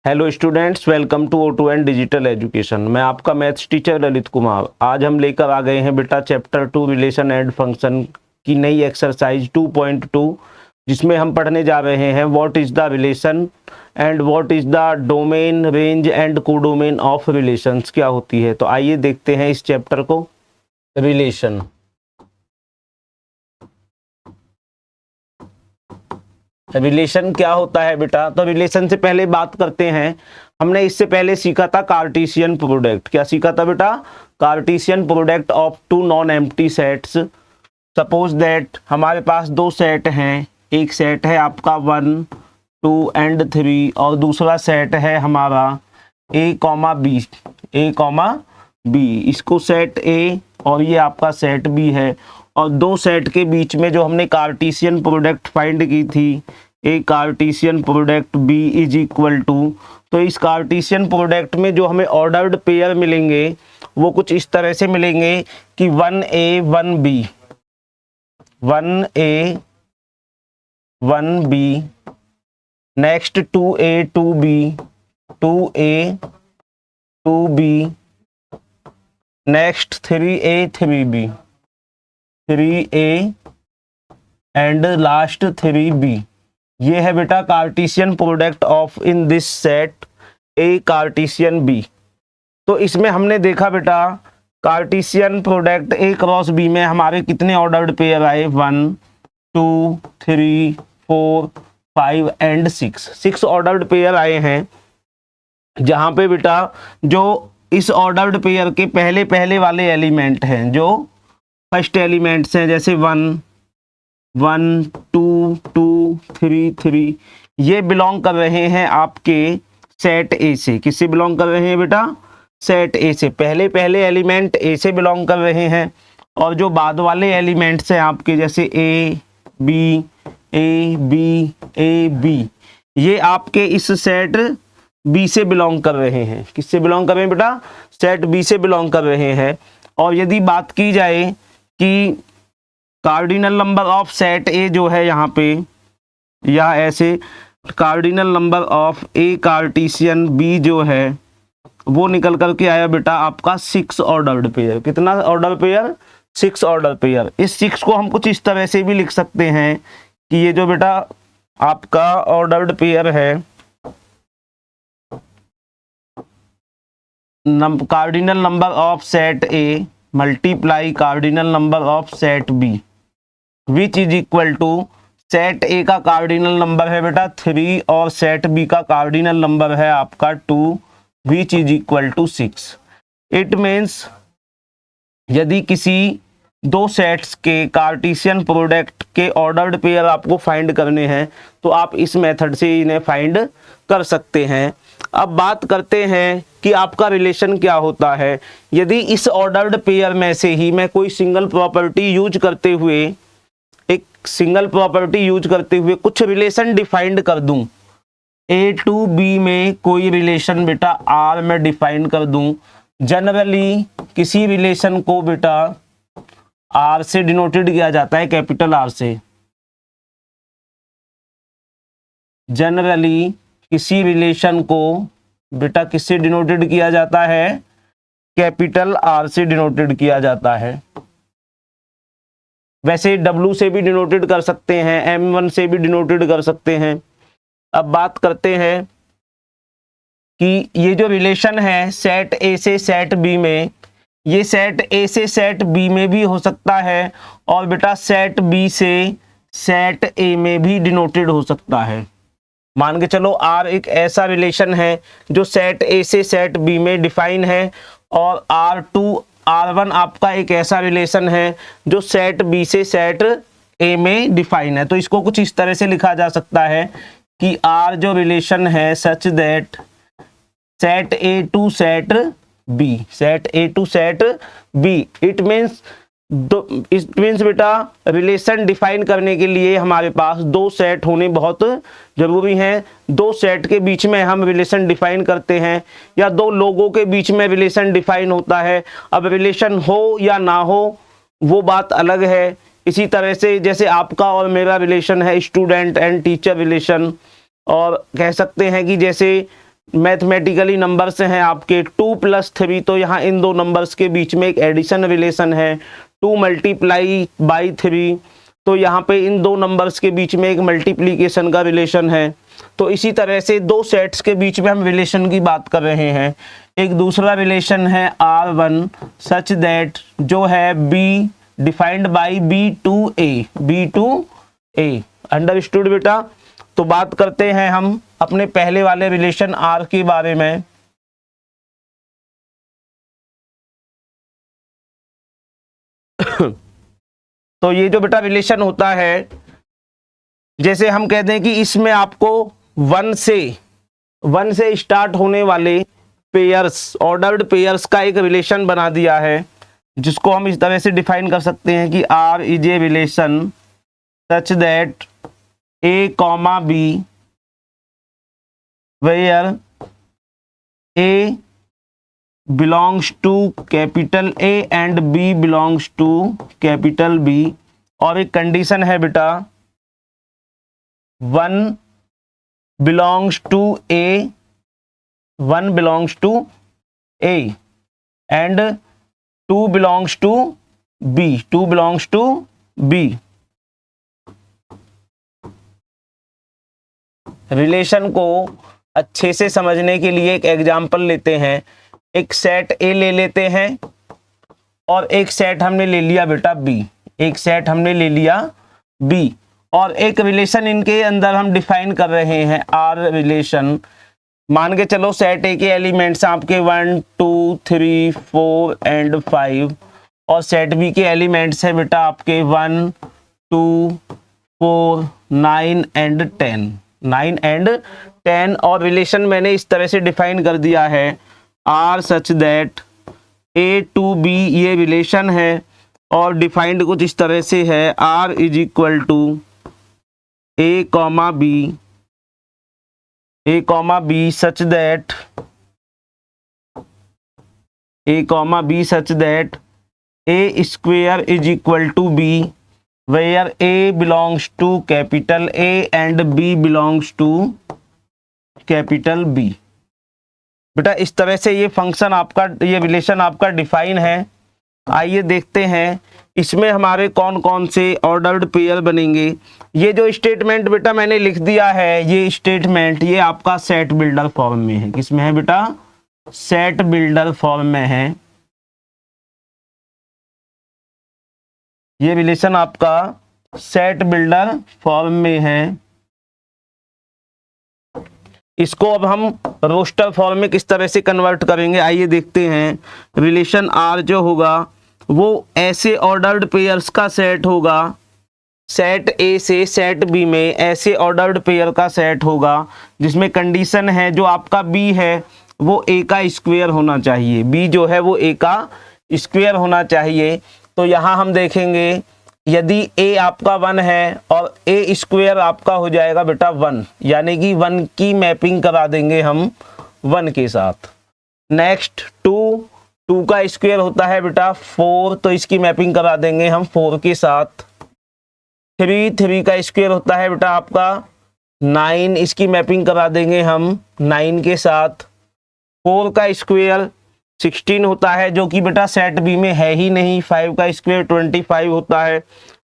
Hello students, welcome to O2N digital education. मैं आपका maths teacher Lalit Kumar. आज हम लेकर आ गए हैं बेटा चैप्टर 2 रिलेशन एंड फंक्शन की नई एक्सरसाइज 2.2, जिसमें हम पढ़ने जा रहे हैं what is the relation and what is the domain, range and codomain of relations क्या होती है। तो आइए देखते हैं इस चैप्टर को। रिलेशन, रिलेशन क्या होता है बेटा? तो रिलेशन से पहले बात करते हैं। हमने इससे पहले सीखा था कार्टेशियन प्रोडक्ट। क्या सीखा था बेटा? Cartesian product of two non empty sets. Suppose that हमारे पास दो सेट हैं, एक सेट है आपका 1, 2 एंड 3 और दूसरा सेट है हमारा A, B, A, B। इसको सेट A और ये आपका सेट B है, और दो सेट के बीच में जो हमने कार्टेशियन प्रोडक्ट फाइंड की थी, A Cartesian product B is equal to, तो इस कार्टेशियन प्रोडक्ट में जो हमें ऑर्डर्ड पेयर मिलेंगे वो कुछ इस तरह से मिलेंगे कि 1A 1B, 1A 1B, next 2A 2B, 2A 2B, next 3A 3B, 3A and last 3B। ये है बेटा Cartesian product of in this set A Cartesian B. तो इसमें हमने देखा बेटा Cartesian product A cross B में हमारे कितने ऑर्डर्ड पेयर आए? 1, 2, 3, 4, 5 एंड 6 ऑर्डर्ड पेयर आए हैं, जहां पे बेटा जो इस ऑर्डर्ड पेयर के पहले पहले वाले एलिमेंट हैं, जो फर्स्ट एलिमेंट्स हैं, जैसे 1, 1, 2, 2, 3, 3, ये बिलोंग कर रहे हैं आपके सेट ए से। किससे बिलोंग कर रहे हैं बेटा? सेट ए से। पहले पहले एलिमेंट ए से बिलोंग कर रहे हैं, और जो बाद वाले एलिमेंट्स हैं आपके, जैसे A B, A B, A B, ये आपके इस सेट बी से बिलोंग कर रहे हैं। किससे बिलोंग कर रहे हैं बेटा? सेट बी से बिलोंग कर रहे हैं। और यदि बात की जाए कि cardinal number of set A जो है यहाँ पे, या ऐसे cardinal number of A Cartesian B जो है वो निकल करके आया बेटा आपका 6 ऑर्डर्ड पेयर। कितना ऑर्डर पेयर? 6 order pair. इस 6 को हम कुछ इस तरह से भी लिख सकते हैं कि ये जो बेटा आपका ऑर्डर्ड पेयर है, cardinal number of set A multiply cardinal number of set B, which is equal to, set A का कार्डिनल नंबर है बेटा 3 और सेट बी का कार्डिनल नंबर है आपका 2, which is equal to 6। It means यदि किसी दो सेट्स के कार्टेशियन प्रोडक्ट के ऑर्डर्ड पेयर आपको फाइंड करने हैं तो आप इस मेथड से इन्हें फाइंड कर सकते हैं। अब बात करते हैं कि आपका रिलेशन क्या होता है। यदि इस ऑर्डर्ड पेयर में से ही मैं कोई सिंगल प्रॉपर्टी यूज करते हुए कुछ रिलेशन डिफाइंड कर दूं, ए टू बी में कोई रिलेशन बेटा आर में डिफाइन कर दूं। जनरली किसी रिलेशन को बेटा आर से डिनोटेड किया जाता है, कैपिटल आर से। जनरली किसी रिलेशन को बेटा किससे डिनोटेड किया जाता है? कैपिटल आर से डिनोटेड किया जाता है। वैसे W से भी डिनोटेड कर सकते हैं, M1 से भी डिनोटेड कर सकते हैं। अब बात करते हैं कि ये जो रिलेशन है सेट ए से सेट बी में, ये सेट ए से सेट बी में भी हो सकता है, और बेटा सेट बी से सेट ए में भी डिनोटेड हो सकता है। मान के चलो R एक ऐसा रिलेशन है जो सेट ए से सेट बी में डिफाइन है, और R2 R1 आपका एक ऐसा रिलेशन है जो सेट बी से सेट ए में डिफाइन है। तो इसको कुछ इस तरह से लिखा जा सकता है कि R जो रिलेशन है such that set A to set B, set A to set B. It means बेटा रिलेशन डिफाइन करने के लिए हमारे पास दो सेट होने बहुत जरूरी हैं। दो सेट के बीच में हम रिलेशन डिफाइन करते हैं, या दो लोगों के बीच में रिलेशन डिफाइन होता है। अब रिलेशन हो या ना हो वो बात अलग है। इसी तरह से जैसे आपका और मेरा रिलेशन है स्टूडेंट एंड टीचर रिलेशन, और कह सकते हैं कि जैसे मैथमेटिकली नंबर्स हैं आपके 2 + 3, तो यहाँ इन दो नंबर्स के बीच में एक एडिशन रिलेशन है। 2 × 3, तो यहाँ पे इन दो नंबर्स के बीच में एक मल्टीप्लीकेशन का रिलेशन है। तो इसी तरह से दो सेट्स के बीच में हम रिलेशन की बात कर रहे हैं। एक दूसरा रिलेशन है R1 सच दैट, जो है B defined by B2A। Understood बेटा। तो बात करते हैं हम अपने पहले वाले रिलेशन R के बारे में। तो ये जो बेटा रिलेशन होता है, जैसे हम कहते हैं कि इसमें आपको 1 से स्टार्ट होने वाले पेयर्स, ऑर्डर्ड पेयर्स का एक रिलेशन बना दिया है, जिसको हम इस तरह से डिफाइन कर सकते हैं कि R is a relation such that A, B where A belongs to capital A and B belongs to capital B। और एक कंडीशन है बेटा 1 belongs to A and 2 belongs to B। Relation को अच्छे से समझने के लिए एक एग्जाम्पल लेते हैं। एक सेट A ले लेते हैं और एक सेट हमने ले लिया बेटा B। और एक रिलेशन इनके अंदर हम डिफाइन कर रहे हैं R रिलेशन। मान के चलो सेट A के एलिमेंट्स आपके 1 2 3 4 एंड 5 और सेट B के एलिमेंट्स है बेटा आपके 1 2 4 9 एंड 10। और रिलेशन मैंने इस तरह से डिफाइन कर दिया है R such that A to B, ये रिलेशन है और डिफाइंड कुछ इस तरह से है R is equal to A, B such that A square is equal to B, where A belongs to capital A and B belongs to capital B। बेटा इस तरह से ये फंक्शन आपका, ये रिलेशन आपका डिफाइन है। आइए देखते हैं इसमें हमारे कौन कौन से ऑर्डर्ड पेयर बनेंगे। ये जो स्टेटमेंट बेटा मैंने लिख दिया है, ये स्टेटमेंट ये आपका सेट बिल्डर फॉर्म में है। किसमें है बेटा? सेट बिल्डर फॉर्म में है। ये रिलेशन आपका सेट बिल्डर फॉर्म में है। इसको अब हम रोस्टर फॉर्म में किस तरह से कन्वर्ट करेंगे, आइए देखते हैं। रिलेशन R जो होगा वो ऐसे ऑर्डर्ड पेयर्स का सेट होगा, सेट A से सेट B में ऐसे ऑर्डर्ड पेयर का सेट होगा जिसमें कंडीशन है जो आपका B है वो A का स्क्वायर होना चाहिए। B जो है वो A का स्क्वायर होना चाहिए। तो यहाँ हम देखेंगे यदि A आपका 1 है और A स्क्वायर आपका हो जाएगा बेटा 1, यानी कि 1 की मैपिंग करा देंगे हम 1 के साथ। नेक्स्ट 2 का स्क्वायर होता है बेटा 4, तो इसकी मैपिंग करा देंगे हम 4 के साथ। 3 का स्क्वायर होता है बेटा आपका 9, इसकी मैपिंग करा देंगे हम 9 के साथ। 4 का स्क्वायर 16 होता है जो कि बेटा सेट बी में है ही नहीं। 5 का स्क्वायर 25 होता है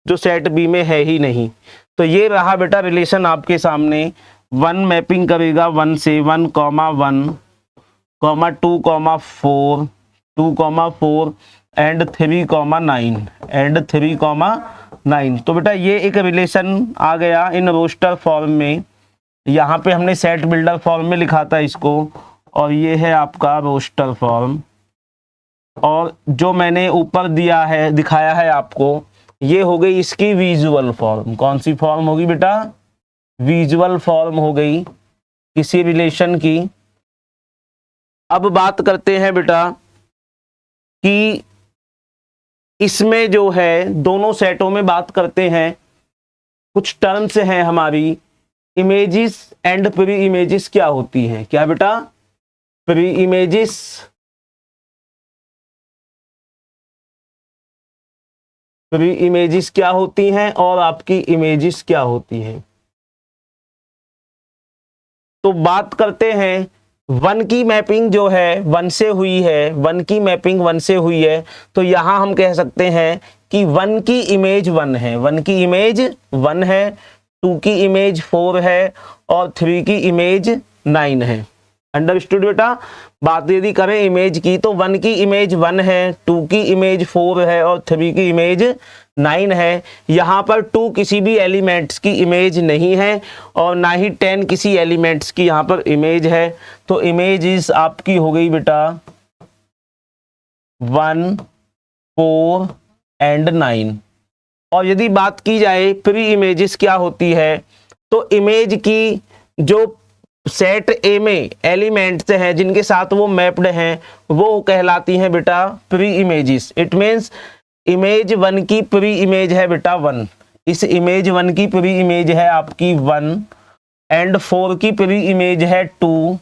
जो सेट बी में है ही नहीं। तो ये रहा बेटा रिलेशन आपके सामने। 1 मैपिंग करेगा 1 से 1, 1, 2, 4, 2, 4 एंड 3, 9। तो बेटा ये एक रिलेशन आ गया इन रोस्टर फॉर्म में। यहाँ पे हमने सेट बिल्डर फॉर्म में लिखा था इसको, और ये है आपका रोस्टर फॉर्म। और जो मैंने ऊपर दिया है, दिखाया है आपको, ये हो गई इसकी विजुअल फॉर्म। कौन सी फॉर्म होगी बेटा? विजुअल फॉर्म हो गई किसी रिलेशन की। अब बात करते हैं बेटा कि इसमें जो है दोनों सेटों में बात करते हैं, कुछ टर्म्स हैं हमारी। इमेजेस एंड प्री इमेजेस क्या होती हैं? क्या बेटा? प्री इमेजेस क्या होती हैं और आपकी इमेजेस क्या होती हैं। तो बात करते हैं वन की मैपिंग जो है वन से हुई है, वन की मैपिंग वन से हुई है, तो यहां हम कह सकते हैं कि वन की इमेज वन है, वन की इमेज वन है, टू की इमेज 4 है और 3 की इमेज 9 है। अंडरस्टूड बेटा। बात यदि करें इमेज की तो वन की इमेज 1 है, 2 की इमेज 4 है और 3 की इमेज 9 है। यहाँ पर 2 किसी भी एलिमेंट्स की इमेज नहीं है और ना ही 10 किसी एलिमेंट्स की यहाँ पर इमेज है। तो इमेज इज आपकी हो गई बेटा 1, 4 एंड 9। और यदि बात की जाए प्री इमेजेस क्या होती है, तो इमेज की जो सेट ए में एलिमेंट्स हैं जिनके साथ वो मैप्ड हैं वो कहलाती हैं बेटा pre images. It means image 1 की प्री इमेज है बेटा 1, इस इमेज 1 की प्री इमेज है आपकी 1 एंड 4 की प्री इमेज है 2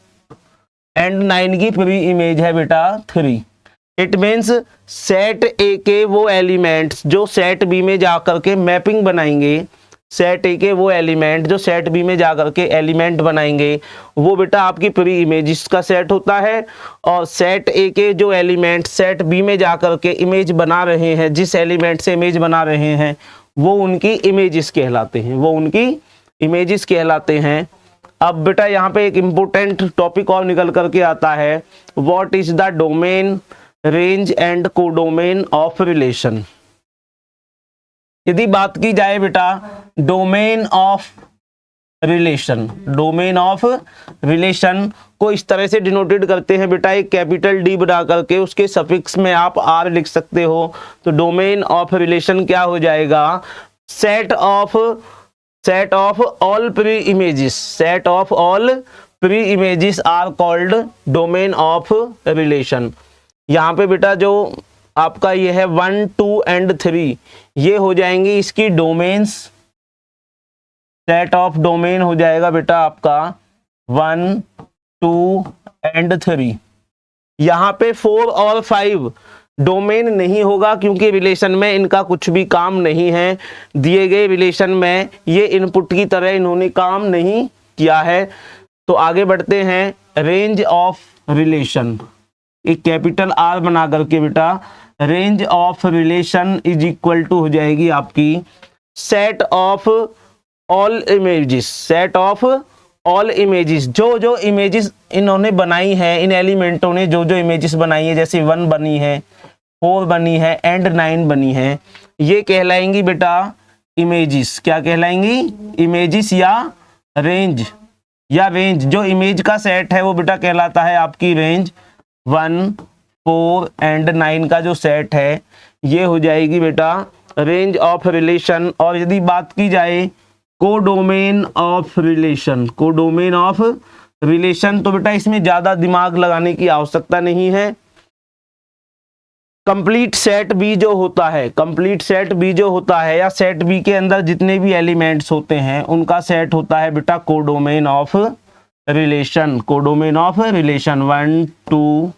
एंड 9 की प्री इमेज है बेटा 3। इट मीन्स सेट ए के वो एलिमेंट्स जो सेट बी में जाकर के मैपिंग बनाएंगे, सेट ए के वो एलिमेंट जो सेट बी में जाकर के एलिमेंट बनाएंगे वो बेटा आपकी प्री इमेजेस का सेट होता है। और सेट ए के जो एलिमेंट सेट बी में जाकर के इमेज बना रहे हैं, जिस एलिमेंट से इमेज बना रहे हैं वो उनकी इमेजेस कहलाते हैं, वो उनकी इमेजेस कहलाते हैं। अब बेटा यहाँ पे एक इम्पोर्टेंट टॉपिक और निकल करके आता है, what is the domain, range and codomain of relation. यदि बात की जाए बेटा domain of relation, domain of relation को इस तरह से डिनोटेड करते हैं बेटा, एक कैपिटल डी बना करके उसके सफिक्स में आप आर लिख सकते हो। तो डोमेन ऑफ रिलेशन क्या हो जाएगा, set of all preimages, set of all preimages are called domain of relation. यहाँ पे बेटा जो आपका ये है 1, 2 एंड 3 ये हो जाएंगी इसकी डोमेन्स, सेट ऑफ डोमेन हो जाएगा बेटा आपका 1, 2 एंड 3। यहाँ पे 4 और 5 डोमेन नहीं होगा क्योंकि रिलेशन में इनका कुछ भी काम नहीं है, दिए गए रिलेशन में ये इनपुट की तरह इन्होंने काम नहीं किया है। तो आगे बढ़ते हैं, रेंज ऑफ रिलेशन, एक कैपिटल आर बना करके बेटा range of relation is equal to हो जाएगी आपकी set of all images, set of all images, जो जो इमेजेस इन्होंने बनाई है, इन एलिमेंटों ने जो जो इमेजेस बनाई है, जैसे 1 बनी है, 4 बनी है एंड 9 बनी है, ये कहलाएंगी बेटा इमेजेस। क्या कहलाएंगी, इमेजेस या रेंज, या रेंज जो इमेज का सेट है वो बेटा कहलाता है आपकी रेंज। 1, 4 एंड 9 का जो सेट है ये हो जाएगी बेटा रेंज ऑफ रिलेशन। और यदि बात की जाए codomain of relation, codomain of relation, तो बेटा इसमें ज्यादा दिमाग लगाने की आवश्यकता नहीं है। कंप्लीट सेट बी जो होता है, कंप्लीट सेट बी जो होता है या सेट बी के अंदर जितने भी एलिमेंट्स होते हैं उनका सेट होता है बेटा codomain of relation, codomain of relation 1, 2,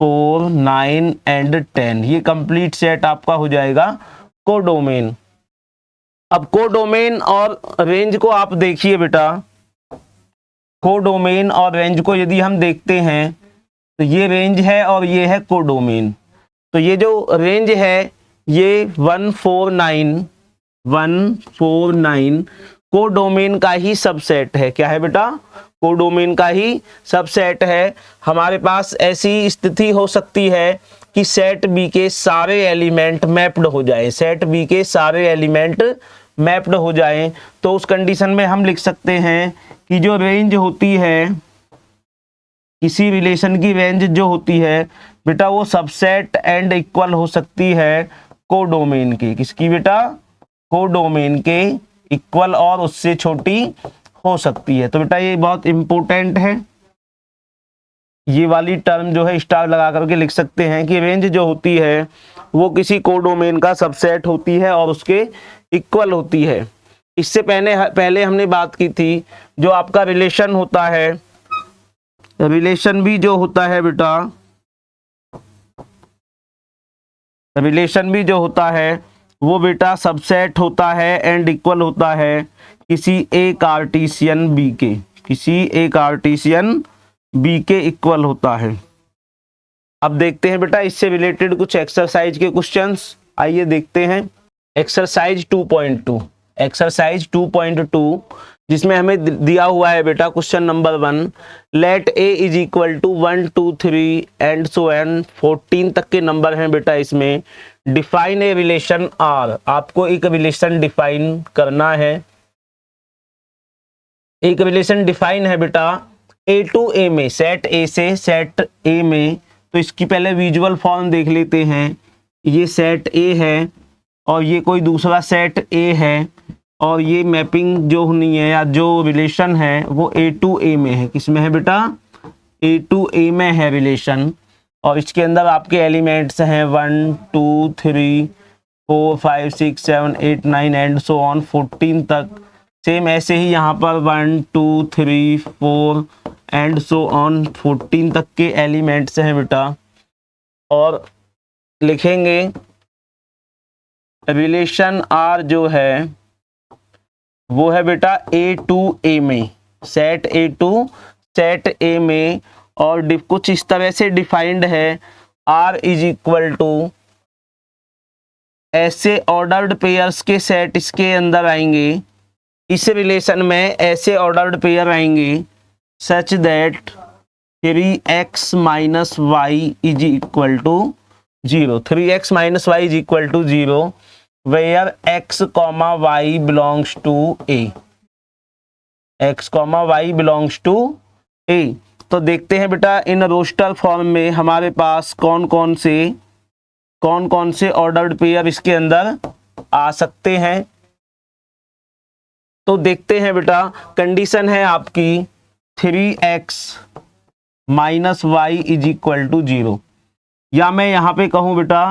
4, 9 and 10, ये कंप्लीट सेट आपका हो जाएगा कोडोमेन। अब कोडोमेन और रेंज को आप देखिए बेटा, कोडोमेन और रेंज को यदि हम देखते हैं तो ये रेंज है और ये है कोडोमेन। तो ये जो रेंज है ये 149 कोडोमेन का ही सबसेट है। क्या है बेटा, कोडोमेन का ही सबसेट है। हमारे पास ऐसी स्थिति हो सकती है कि सेट बी के सारे एलिमेंट मैप्ड हो जाए, सेट बी के सारे एलिमेंट मैप्ड हो जाएं, तो उस कंडीशन में हम लिख सकते हैं कि जो रेंज होती है, किसी रिलेशन की रेंज जो होती है बेटा वो सबसेट एंड इक्वल हो सकती है कोडोमेन के। किसकी बेटा, कोडोमेन के इक्वल और उससे छोटी हो सकती है। तो बेटा ये बहुत इंपॉर्टेंट है, ये वाली टर्म जो है स्टार लगा करके लिख सकते हैं कि रेंज जो होती है वो किसी कोडोमेन का सबसेट होती है और उसके इक्वल होती है। इससे पहले हमने बात की थी जो आपका रिलेशन होता है, रिलेशन भी जो होता है बेटा, रिलेशन भी जो होता है वो बेटा सबसेट होता है एंड इक्वल होता है किसी एक कार्टेशियन बी के, किसी एक कार्टेशियन बी के इक्वल होता है। अब देखते हैं बेटा इससे रिलेटेड कुछ एक्सरसाइज के क्वेश्चंस, आइए देखते हैं। एक्सरसाइज 2.2, एक्सरसाइज 2.2 जिसमें हमें दिया हुआ है बेटा question number 1, let A is equal to 1 2 3 and so on 14 तक के नंबर हैं बेटा। इसमें डिफाइन ए रिलेशन आर, आपको एक रिलेशन डिफाइन करना है। एक रिलेशन डिफाइन है बेटा ए टू ए में, सेट ए से सेट ए में। तो इसकी पहले विजुअल फॉर्म देख लेते हैं। ये सेट ए है और ये कोई दूसरा सेट ए है, और ये मैपिंग जो होनी है या जो रिलेशन है वो ए टू ए में है। किस में है बेटा? ए टू ए में है रिलेशन। और इसके अंदर आपके एलिमेंट्स हैं 1 2 3 4 5 6 7 8 9 एंड सो ऑन 14 तक। सेम ऐसे ही यहाँ पर 1 2 3 4 एंड सो ऑन 14 तक के एलिमेंट्स हैं बेटा। और लिखेंगे रिलेशन आर जो है वो है बेटा ए टू ए में, set A to set A में। और कुछ इस तरह से डिफाइंड है, आर इज इक्वल टू ऐसे ऑर्डर्ड पेयर्स के सेट इसके अंदर आएंगे, इस रिलेशन में ऐसे ऑर्डर्ड पेयर आएंगे such that 3x minus y is equal to 0, 3x minus y is equal to 0 where x comma y belongs to a, x comma y belongs to a। तो देखते हैं बेटा इन रोस्टर फॉर्म में हमारे पास कौन कौन से ऑर्डर्ड पेयर इसके अंदर आ सकते हैं। तो देखते हैं बेटा, कंडीशन है आपकी 3x minus y is equal to 0, या मैं यहाँ पे कहूँ बेटा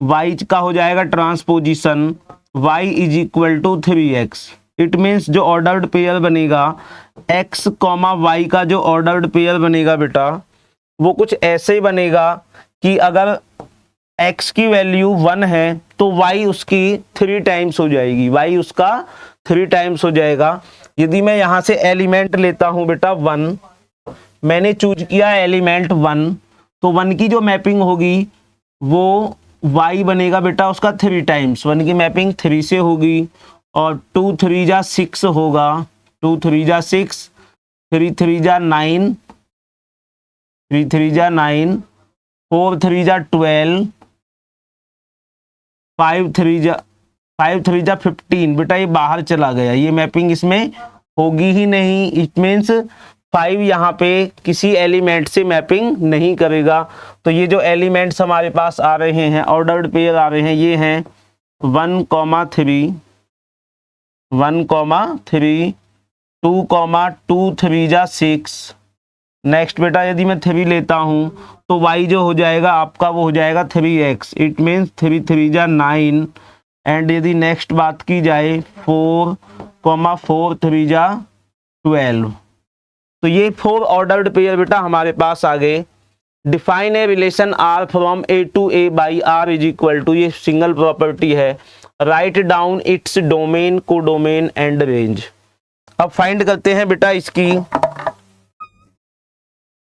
y का हो जाएगा transposition y is equal to 3x। It means जो ऑर्डर्ड पेयर बनेगा x कॉमा y का जो ऑर्डर्ड पेयर बनेगा बेटा वो कुछ ऐसे ही बनेगा कि अगर x की वैल्यू 1 है तो y उसकी 3 टाइम्स हो जाएगी, y उसका 3 टाइम्स हो जाएगा। यदि मैं यहाँ से एलिमेंट लेता हूँ बेटा 1, मैंने चूज किया एलिमेंट 1, तो 1 की जो मैपिंग होगी वो y बनेगा बेटा उसका 3 टाइम्स, 1 की मैपिंग 3 से होगी। और 2 3 जा 6 होगा, 2 3 जा 6, 3 3 जा 9, 3 3 जा 9, 4 3 जा 12, 5 3 जा 15। बेटा ये बाहर चला गया, ये मैपिंग इसमें होगी ही नहीं। इट मीन्स 5 यहाँ पे किसी एलिमेंट से मैपिंग नहीं करेगा। तो ये जो एलिमेंट्स हमारे पास आ रहे हैं, ऑर्डर्ड पेयर आ रहे हैं, ये हैं 1 3, 1 3, 2 3 जा 6। नेक्स्ट बेटा यदि मैं 3 लेता हूँ तो y जो हो जाएगा आपका वो हो जाएगा 3x। इट मीन्स 3 3 जा 9। एंड यदि नेक्स्ट बात की जाए 4 3 जा 12। तो ये 4 ऑर्डर्ड पेयर बेटा हमारे पास आ गए। Define a relation R from A to A by R is equal to, ये सिंगल प्रॉपर्टी है। Write down its domain, codomain and range. अब फाइंड करते हैं बेटा इसकी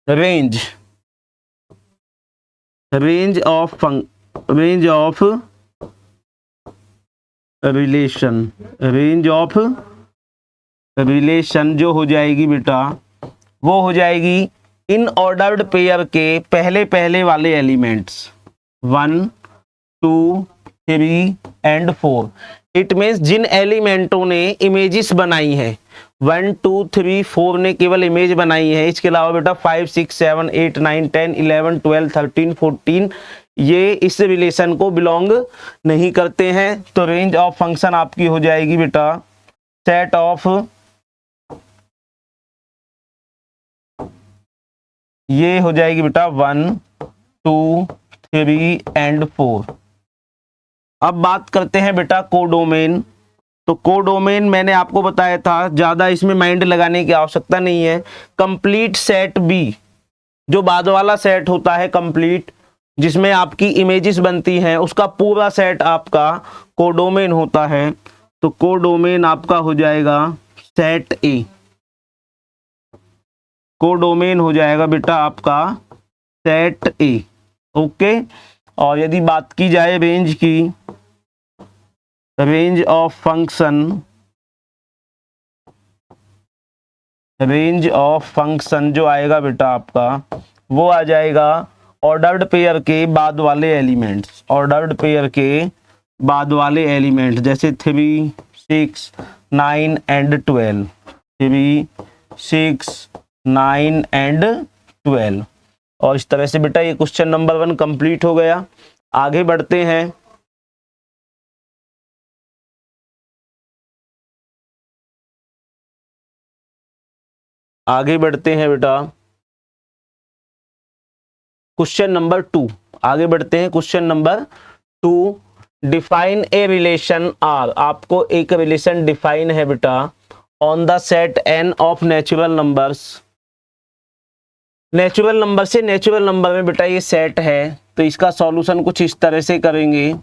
range, range of relation, range of relation जो हो जाएगी बेटा वो हो जाएगी इन ऑर्डर्ड पेयर के पहले वाले एलिमेंट्स 1 2 3 एंड 4। इट मीन्स जिन एलिमेंटों ने इमेजेस बनाई है 1 2 3 4 ने केवल इमेज बनाई है, इसके अलावा बेटा 5 6 7 8 9 10 11 12 13 14 ये इस रिलेशन को बिलोंग नहीं करते हैं। तो रेंज ऑफ फंक्शन आपकी हो जाएगी बेटा सेट ऑफ, ये हो जाएगी बेटा 1 2 3 एंड 4। अब बात करते हैं बेटा कोडोमेन। तो कोडोमेन मैंने आपको बताया था, ज्यादा इसमें माइंड लगाने की आवश्यकता नहीं है। कंप्लीट सेट बी, जो बाद वाला सेट होता है कंप्लीट, जिसमें आपकी इमेजेस बनती हैं, उसका पूरा सेट आपका कोडोमेन होता है। तो कोडोमेन आपका हो जाएगा सेट ए। कोडोमेन हो जाएगा बेटा आपका सेट ए। ओके, और यदि बात की जाए रेंज की, range of function, range of function जो आएगा बेटा आपका वो आ जाएगा ऑर्डर्ड पेयर के बाद वाले एलिमेंट्स, ऑर्डर्ड पेयर के बाद वाले एलिमेंट, जैसे 3, 6, 9 एंड 12, 3, 6, 9 एंड 12। और इस तरह से बेटा ये क्वेश्चन नंबर 1 कंप्लीट हो गया। आगे बढ़ते हैं। आगे बढ़ते हैं बेटा क्वेश्चन नंबर 2। आगे बढ़ते हैं question number 2। Define a relation R. आपको एक रिलेशन डिफाइन है बेटा on the set N of natural numbers. Natural number से नेचुरल नंबर में बेटा ये सेट है, तो इसका सॉल्यूशन कुछ इस तरह से करेंगे।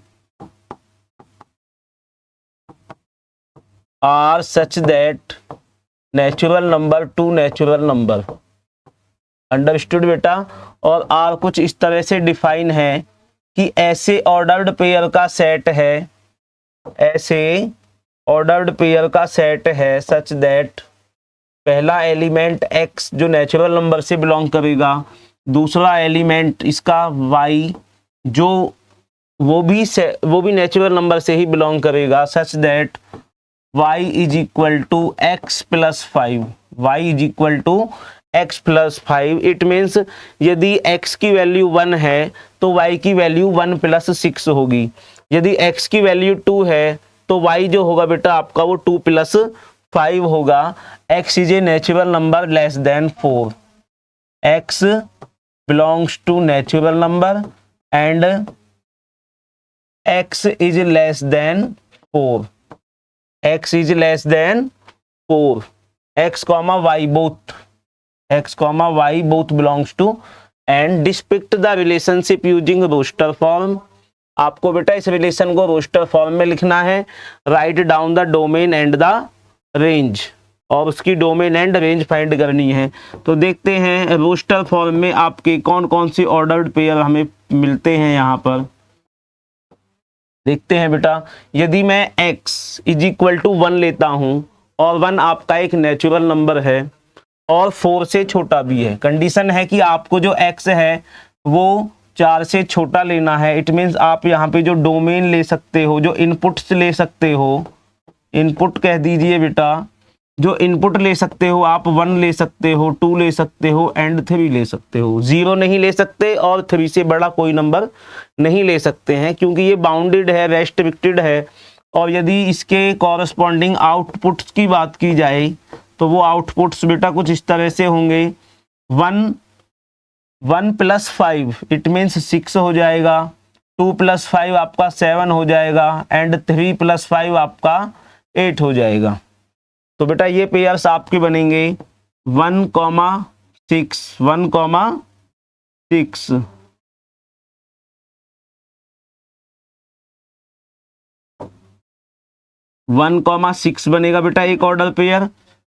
R such that natural number to natural number, understood बेटा। और आर कुछ इस तरह से डिफाइन है कि ऐसे ऑर्डर्ड पेयर का सेट है, ऐसे ऑर्डर्ड पेयर का सेट है सच दैट पहला एलिमेंट x जो नेचुरल नंबर से बिलोंग करेगा, दूसरा एलिमेंट इसका y जो वो भी नेचुरल नंबर से ही बिलोंग करेगा, such that y is equal to x plus 5, y is equal to x plus 5। इट मीन्स यदि x की वैल्यू 1 है तो y की वैल्यू 1 प्लस 6 होगी, यदि x की वैल्यू 2 है तो y जो होगा बेटा आपका वो 2 प्लस 5 होगा। x is a natural number less than 4, x belongs to natural number and x is less than 4, x is less than 4, x comma y both, x comma y both belongs to, and depict the relationship using roster form। आपको बेटा इस relation को roster form में लिखना है। Write down the domain and the range, और उसकी domain and range find करनी है। तो देखते हैं रोस्टर फॉर्म में आपके कौन कौन सी ऑर्डर्ड पेयर हमें मिलते हैं। यहाँ पर देखते हैं बेटा, यदि मैं x इज इक्वल टू 1 लेता हूं और 1 आपका एक नेचुरल नंबर है और 4 से छोटा भी है, कंडीशन है कि आपको जो x है वो 4 से छोटा लेना है। इट मीन्स आप यहाँ पे जो डोमेन ले सकते हो, जो इनपुट्स ले सकते हो, इनपुट कह दीजिए बेटा, जो इनपुट ले सकते हो आप 1 ले सकते हो, 2 ले सकते हो एंड 3 ले सकते हो। 0 नहीं ले सकते और 3 से बड़ा कोई नंबर नहीं ले सकते हैं, क्योंकि ये बाउंडेड है, रेस्ट्रिक्टेड है। और यदि इसके कॉरस्पॉन्डिंग आउटपुट्स की बात की जाए तो वो आउटपुट्स बेटा कुछ इस तरह से होंगे। 1 प्लस 5 इट मीन्स 6 हो जाएगा, 2 प्लस 5 आपका 7 हो जाएगा एंड 3 प्लस 5 आपका 8 हो जाएगा। तो बेटा ये पेयर्स आपके बनेंगे 1, 6, 1, 6। वन कॉमा 6 बनेगा बेटा एक ऑर्डर पेयर,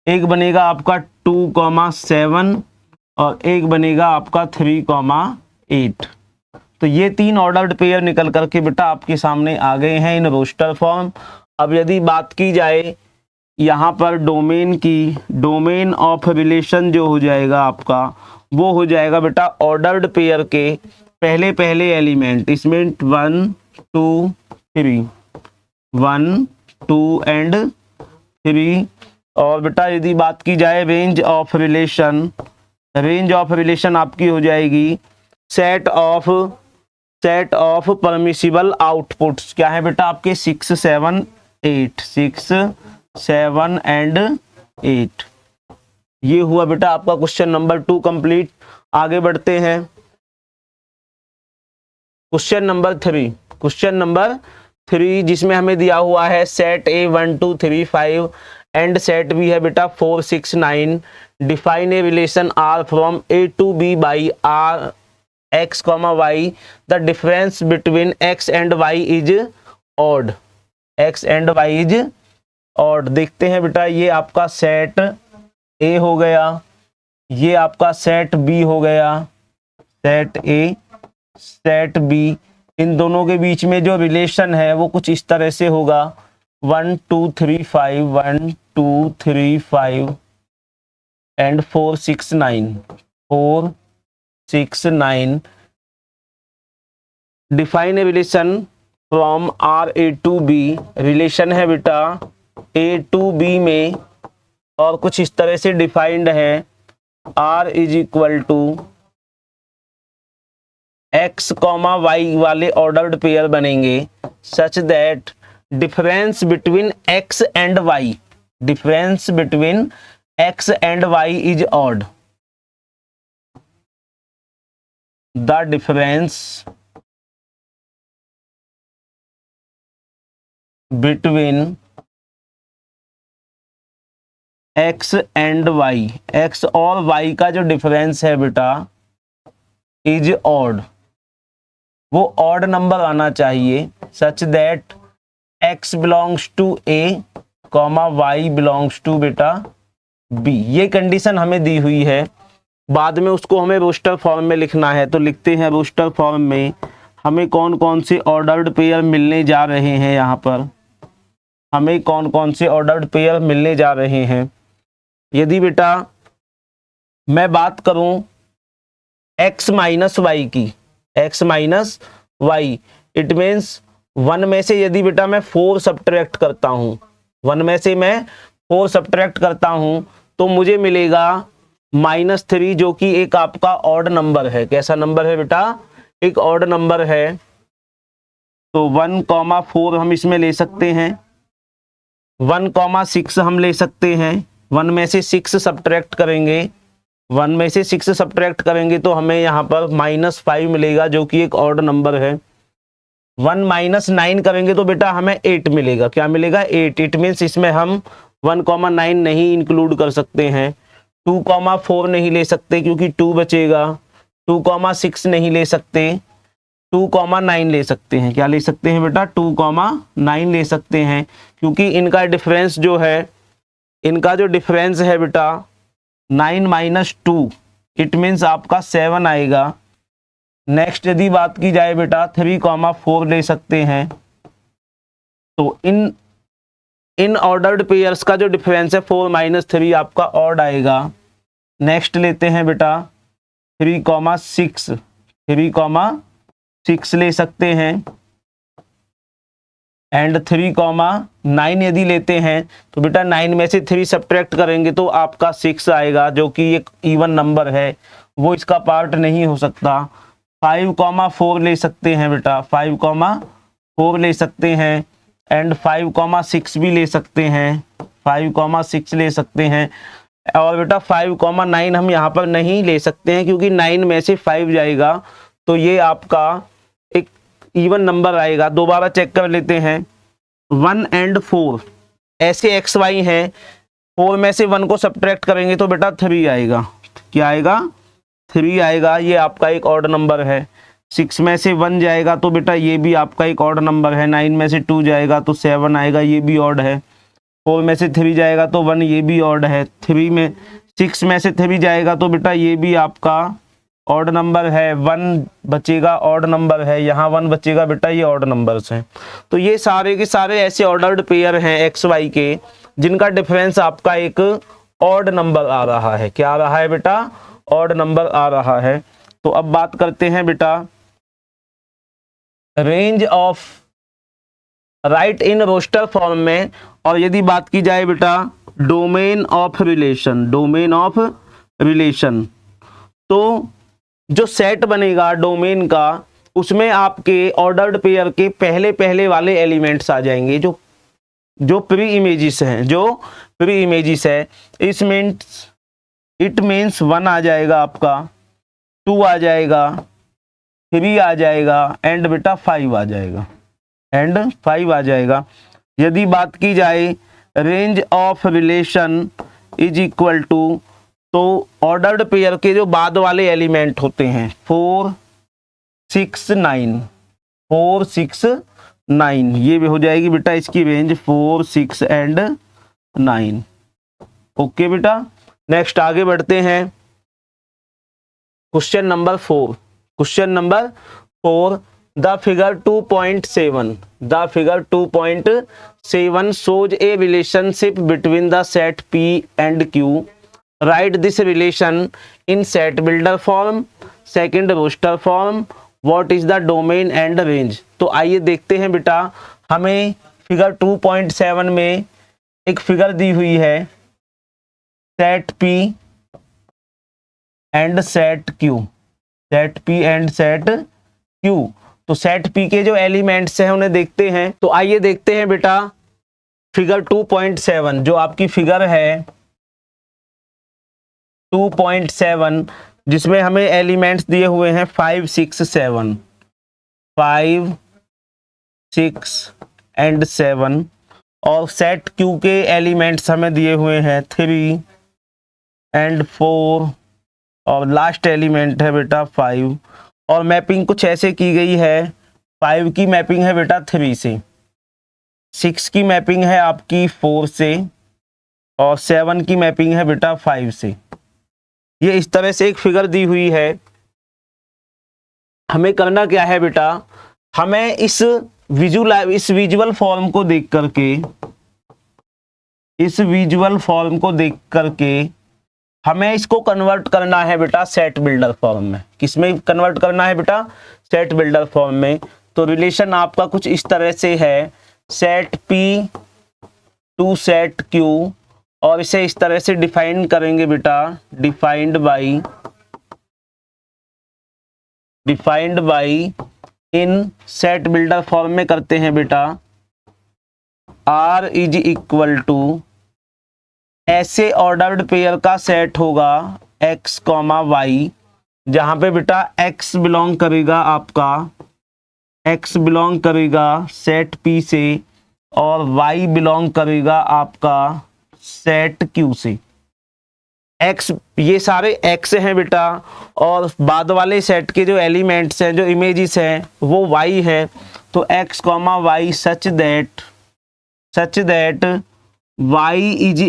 एक बनेगा आपका 2, 7 और एक बनेगा आपका 3, 8। तो ये 3 ऑर्डर्ड पेयर निकल करके बेटा आपके सामने आ गए हैं इन रोस्टर फॉर्म। अब यदि बात की जाए यहाँ पर डोमेन की, डोमेन ऑफ रिलेशन जो हो जाएगा आपका वो हो जाएगा बेटा ऑर्डर्ड पेयर के पहले पहले एलिमेंट, इसमें 1, 2, 3, 1, 2 एंड 3। और बेटा यदि बात की जाए range of relation, range of relation आपकी हो जाएगी सेट ऑफ परमिसिबल आउटपुट्स। क्या है बेटा आपके 6, 7, 8, 6, 7 एंड 8। ये हुआ बेटा आपका क्वेश्चन नंबर 2 कंप्लीट। आगे बढ़ते हैं क्वेश्चन नंबर 3। क्वेश्चन नंबर 3 जिसमें हमें दिया हुआ है सेट ए 1, 2, 3, 5 एंड सेट भी है बेटा 4, 6, 9। Define a relation R from A to B by R x, y। The difference between x and y is odd, x and y is और देखते हैं बेटा ये आपका सेट ए हो गया, ये आपका सेट बी हो गया, सेट ए, सेट बी। इन दोनों के बीच में जो रिलेशन है वो कुछ इस तरह से होगा 1 2 3 5 1 2 3 5 and 4 6 9 4 6 9। Define a relation from R A to B. Relation है बेटा ए टू बी में और कुछ इस तरह से डिफाइंड है R is equal to x comma y वाले ऑर्डर्ड पेयर बनेंगे such that difference between x and y, difference between x and y is odd. The difference between x and y, x और y का जो difference है बेटा is odd, वो odd number आना चाहिए such that x belongs to a comma y belongs to बेटा b। ये कंडीशन हमें दी हुई है, बाद में उसको हमें रोस्टर फॉर्म में लिखना है। तो लिखते हैं रोस्टर फॉर्म में हमें कौन कौन से ऑर्डर्ड पेयर मिलने जा रहे हैं। यहाँ पर हमें कौन कौन से ऑर्डर्ड पेयर मिलने जा रहे हैं। यदि बेटा मैं बात करूं x माइनस वाई की, x minus y, it means 1 में से यदि बेटा मैं 4 सब्ट्रैक्ट करता हूं, 1 में से मैं 4 सब्ट्रैक्ट करता हूं तो मुझे मिलेगा -3 जो कि एक आपका ऑड नंबर है। कैसा नंबर है बेटा? एक ऑड नंबर है। तो 1,4 हम इसमें ले सकते हैं, 1,6 हम ले सकते हैं। 1 में से 6 सब्ट्रैक्ट करेंगे, 1 में से 6 सब्ट्रैक्ट करेंगे तो हमें यहाँ पर -5 मिलेगा जो कि एक ऑड नंबर है। 1 - 9 करेंगे तो बेटा हमें 8 मिलेगा। क्या मिलेगा? 8। इट मीन्स इसमें हम 1,9 नहीं इंक्लूड कर सकते हैं। 2,4 नहीं ले सकते क्योंकि 2 बचेगा। 2,6 नहीं ले सकते, 2,9 ले सकते हैं। क्या ले सकते हैं बेटा? 2,9 ले सकते हैं क्योंकि इनका डिफरेंस जो है, इनका जो डिफरेंस है बेटा 9 - 2, इट मीन्स आपका 7 आएगा। नेक्स्ट यदि बात की जाए बेटा 3,4 ले सकते हैं। तो इन ऑर्डर्ड पेयर्स का जो डिफरेंस है 4 - 3 आपका ऑड आएगा। नेक्स्ट लेते हैं बेटा 3,6, 3,6 ले सकते हैं। एंड 3,9 यदि लेते हैं तो बेटा 9 में से 3 सब्ट्रैक्ट करेंगे तो आपका 6 आएगा जो कि एक इवन नंबर है, वो इसका पार्ट नहीं हो सकता। 5,4 ले सकते हैं बेटा, 5,4 ले सकते हैं। एंड 5,6 भी ले सकते हैं, 5,6 ले सकते हैं। और बेटा 5,9 हम यहाँ पर नहीं ले सकते हैं क्योंकि 9 में से 5 जाएगा तो ये आपका एक इवन नंबर आएगा। दोबारा चेक कर लेते हैं। 1 और 4 ऐसे एक्स वाई हैं, 4 में से 1 को सब्ट्रैक्ट करेंगे तो बेटा 3 आएगा। क्या आएगा? 3 आएगा। ये आपका एक ऑड नंबर है। 6 में से 1 जाएगा तो बेटा ये भी आपका एक ऑड नंबर है। 9 में से 2 जाएगा तो 7 आएगा, ये भी ऑड है। 4 में से 3 जाएगा तो 1, ये भी ऑड है। 6 में से 3 जाएगा तो बेटा ये भी आपका ऑड नंबर है। 1 बचेगा, ऑड नंबर है। यहाँ 1 बचेगा बेटा, ये ऑड नंबर्स हैं। तो ये सारे के सारे ऐसे ऑर्डर्ड पेयर हैं एक्स वाई के जिनका डिफरेंस आपका एक ऑड नंबर आ रहा है। क्या आ रहा है बेटा? ऑड नंबर आ रहा है। तो अब बात करते हैं बेटा range of write in roster form में। और यदि बात की जाए बेटा domain of relation, domain of relation, तो जो सेट बनेगा डोमेन का उसमें आपके ऑर्डर्ड पेयर के पहले पहले वाले एलिमेंट्स आ जाएंगे जो प्री इमेजेस हैं, जो प्री इमेजेस है। इट मीन्स 1 आ जाएगा आपका, 2 आ जाएगा, 3 आ जाएगा एंड बेटा 5 आ जाएगा, एंड 5 आ जाएगा। यदि बात की जाए range of relation is equal to, तो ऑर्डर्ड पेयर के जो बाद वाले एलिमेंट होते हैं 4 6 9, 4 6 9, ये भी हो जाएगी बेटा इसकी रेंज 4 6 एंड 9। ओके बेटा, नेक्स्ट आगे बढ़ते हैं। Question number 4, question number 4, the figure 2.7, the figure 2.7 shows a relationship between the set P and Q. Write this relation in set builder form, second roster form. What is the domain and range? तो आइए देखते हैं बेटा, हमें figure 2.7 में एक figure दी हुई है, set P and set Q, set P and set Q। तो सेट P के जो एलिमेंट्स हैं उन्हें देखते हैं। तो आइए देखते हैं बेटा फिगर 2.7, जो आपकी फिगर है 2.7, जिसमें हमें एलिमेंट्स दिए हुए हैं 5 6 7, 5 6 एंड 7, और सेट Q के एलिमेंट्स हमें दिए हुए हैं 3 एंड 4, और लास्ट एलिमेंट है बेटा 5। और मैपिंग कुछ ऐसे की गई है, 5 की मैपिंग है बेटा 3 से, 6 की मैपिंग है आपकी 4 से, और 7 की मैपिंग है बेटा 5 से। ये इस तरह से एक फिगर दी हुई है। हमें करना क्या है बेटा, हमें इस विजुअल फॉर्म को देख करके, इस विजुअल फॉर्म को देख करके हमें इसको कन्वर्ट करना है बेटा सेट बिल्डर फॉर्म में। किसमें कन्वर्ट करना है बेटा, सेट बिल्डर फॉर्म में। तो रिलेशन आपका कुछ इस तरह से है, set P to set Q, और इसे इस तरह से डिफाइन करेंगे बेटा, defined by in set builder form में करते हैं बेटा, R इज इक्वल टू, ऐसे ऑर्डर्ड पेयर का सेट होगा x, y, जहां पे बेटा x बिलोंग करेगा आपका, x बिलोंग करेगा सेट P से, और y बिलोंग करेगा आपका सेट Q से। x, ये सारे x हैं बेटा, और बाद वाले सेट के जो एलिमेंट्स हैं, जो इमेजेस हैं, वो y है। तो x, y such that y is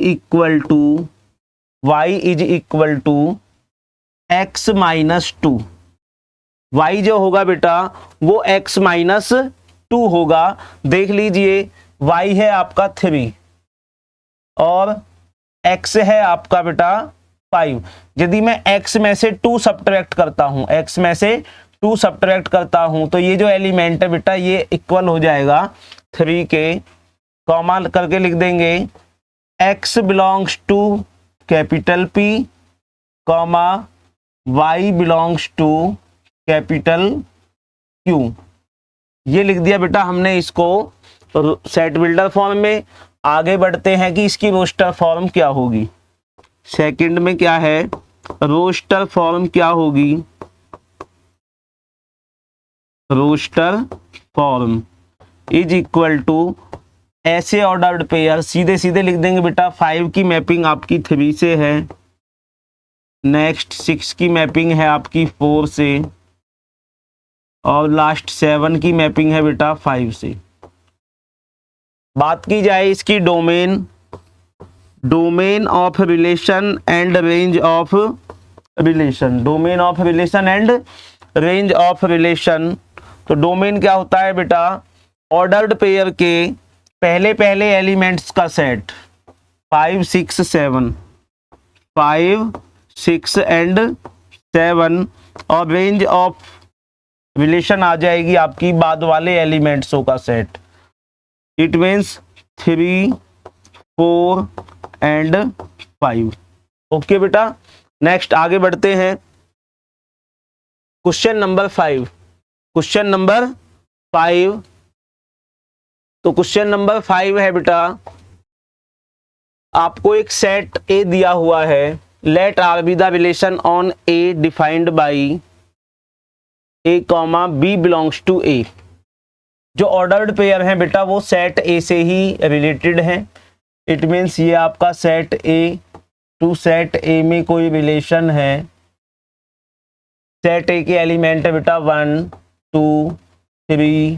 equal to x minus 2। y जो होगा बेटा वो x माइनस 2 होगा। देख लीजिए, y है आपका 3 और x है आपका बेटा 5। यदि मैं x में से 2 सब्ट्रैक्ट करता हूं, x में से 2 सब्ट्रैक्ट करता हूं, तो ये जो एलिमेंट है बेटा ये इक्वल हो जाएगा 3 के, कॉमा करके लिख देंगे x belongs to capital P, comma y belongs to capital Q। ये लिख दिया बेटा हमने इसको सेट बिल्डर फॉर्म में। आगे बढ़ते हैं कि इसकी रोस्टर फॉर्म क्या होगी। सेकंड में क्या है, रोस्टर फॉर्म क्या होगी, roster form is equal to, ऐसे ऑर्डर्ड पेयर, सीधे सीधे लिख देंगे बेटा, 5 की मैपिंग आपकी 3 से है, नेक्स्ट 6 की मैपिंग है आपकी 4 से, और लास्ट 7 की मैपिंग है बेटा 5 से। बात की जाए इसकी domain of relation and range of relation, domain of relation and range of relation. तो डोमेन क्या होता है बेटा, ऑर्डर्ड पेयर के पहले एलिमेंट्स का सेट, 5 6 7, 5 6 एंड 7, और रेंज ऑफ रिलेशन आ जाएगी आपकी बाद वाले एलिमेंट्सों का set. It means 3 4 and 5। Okay बेटा, नेक्स्ट आगे बढ़ते हैं। Question number 5, question number 5। तो क्वेश्चन नंबर 5 है बेटा, आपको एक सेट ए दिया हुआ है, let R be the relation on A defined by a comma b belongs to A. जो ऑर्डर्ड पेयर है बेटा वो सेट ए से ही रिलेटेड है। इट मीन्स ये आपका set A to set A में कोई रिलेशन है। सेट ए के एलिमेंट है बेटा 1 2 3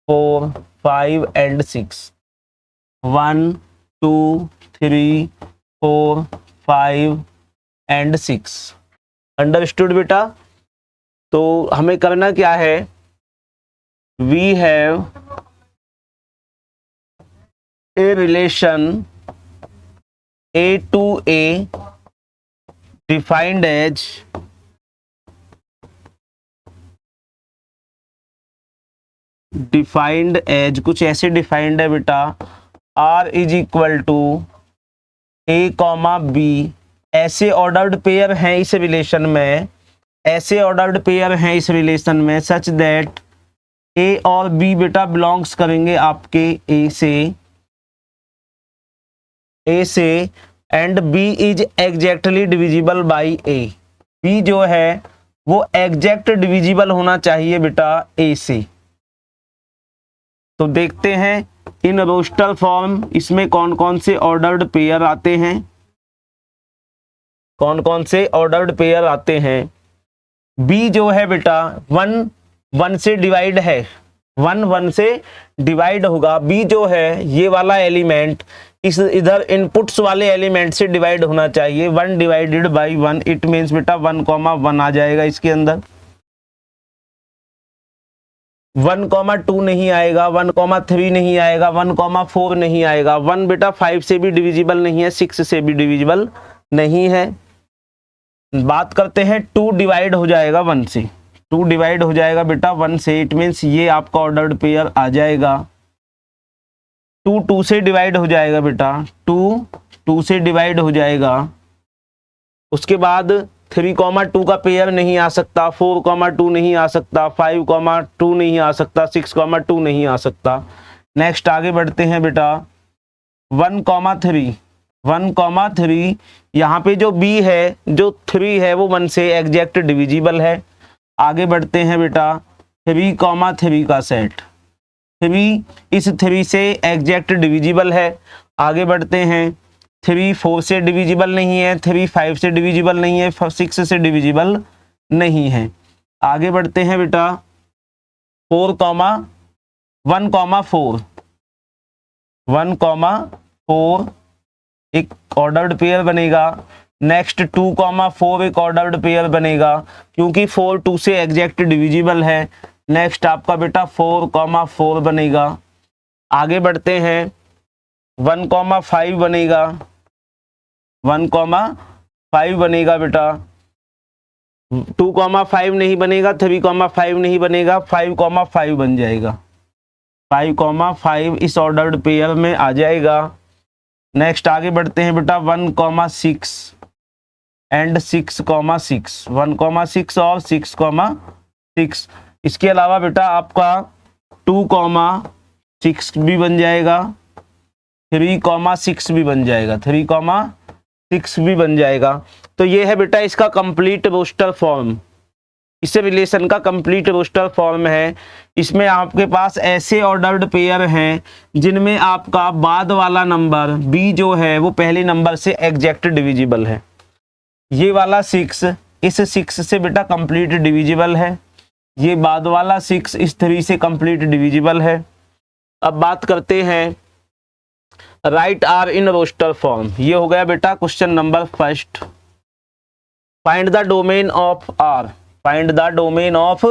4 5 एंड 6, 1 2 3 4 5 एंड 6। अंडरस्टूड बेटा। तो हमें करना क्या है, we have a relation A to A defined as कुछ ऐसे डिफाइंड है बेटा, R is equal to A comma B। ऐसे ऑर्डर्ड पेयर हैं इस रिलेशन में, ऐसे ऑर्डर्ड पेयर हैं इस रिलेशन में सच दैट A और B बेटा बिलोंग्स करेंगे आपके A से and B is exactly divisible by A। B जो है वो एग्जैक्ट डिविजिबल होना चाहिए बेटा A से। तो देखते हैं इन रोस्टर फॉर्म इसमें कौन कौन से ऑर्डर्ड पेयर आते हैं, कौन कौन से ऑर्डर्ड पेयर आते हैं। B जो है बेटा 1 1 से डिवाइड है, 1 1 से डिवाइड होगा। B जो है ये वाला एलिमेंट इस इधर इनपुट्स वाले एलिमेंट से डिवाइड होना चाहिए, 1 डिवाइडेड बाई 1, इट मीन्स बेटा 1,1 आ जाएगा इसके अंदर। 1,2 नहीं आएगा, 1,3 नहीं आएगा, 1,4 नहीं आएगा। 1 बेटा 5 से भी डिविजिबल नहीं है, 6 से भी डिविजिबल नहीं है। बात करते हैं 2 डिवाइड हो जाएगा 1 से, 2 डिवाइड हो जाएगा बेटा 1 से, इट मीन्स ये आपका ऑर्डर्ड पेयर आ जाएगा। 2 2 से डिवाइड हो जाएगा बेटा, 2 2 से डिवाइड हो जाएगा। उसके बाद 3,2 का पेयर नहीं आ सकता, 4,2 नहीं आ सकता, 5,2 नहीं आ सकता, 6,2 नहीं आ सकता। नेक्स्ट आगे बढ़ते हैं बेटा 1,3, 1,3 यहाँ पे जो B है, जो 3 है वो 1 से एग्जैक्ट डिविजिबल है। आगे बढ़ते हैं बेटा 3,3 का सेट, 3 इस 3 से एग्जैक्ट डिविजिबल है। आगे बढ़ते हैं 3 4 से डिविजिबल नहीं है, 3 5 से डिविजिबल नहीं है, 6 से डिविजिबल नहीं है। आगे बढ़ते हैं बेटा 1,4 1,4 एक ऑर्डर्ड पेयर बनेगा। नेक्स्ट 2,4 एक ऑर्डर्ड पेयर बनेगा क्योंकि 4 2 से एग्जैक्ट डिविजिबल है। नेक्स्ट आपका बेटा 4,4 बनेगा। आगे बढ़ते हैं 1,5 बनेगा, 1,5 बनेगा बेटा। 2,5 नहीं बनेगा, 3,5 नहीं बनेगा, 5,5 बन जाएगा, 5,5 इस ऑर्डर्ड पेयर में आ जाएगा। नेक्स्ट आगे बढ़ते हैं बेटा 1,6 एंड 6,6, 1,6 और 6,6। इसके अलावा बेटा आपका 2,6 भी बन जाएगा, 3,6 भी बन जाएगा, 3,6 भी बन जाएगा। तो ये है बेटा इसका कंप्लीट रोस्टर फॉर्म, इस रिलेशन का कंप्लीट रोस्टर फॉर्म है। इसमें आपके पास ऐसे ऑर्डर्ड पेयर हैं जिनमें आपका बाद वाला नंबर B जो है वो पहले नंबर से एग्जैक्ट डिविजिबल है। ये वाला 6 इस 6 से बेटा कंप्लीट डिविजिबल है, ये बाद वाला 6 इस 3 से कंप्लीट डिविजिबल है। अब बात करते हैं write R in roster form. ये हो गया बेटा question number first. Find the domain of R, find the domain of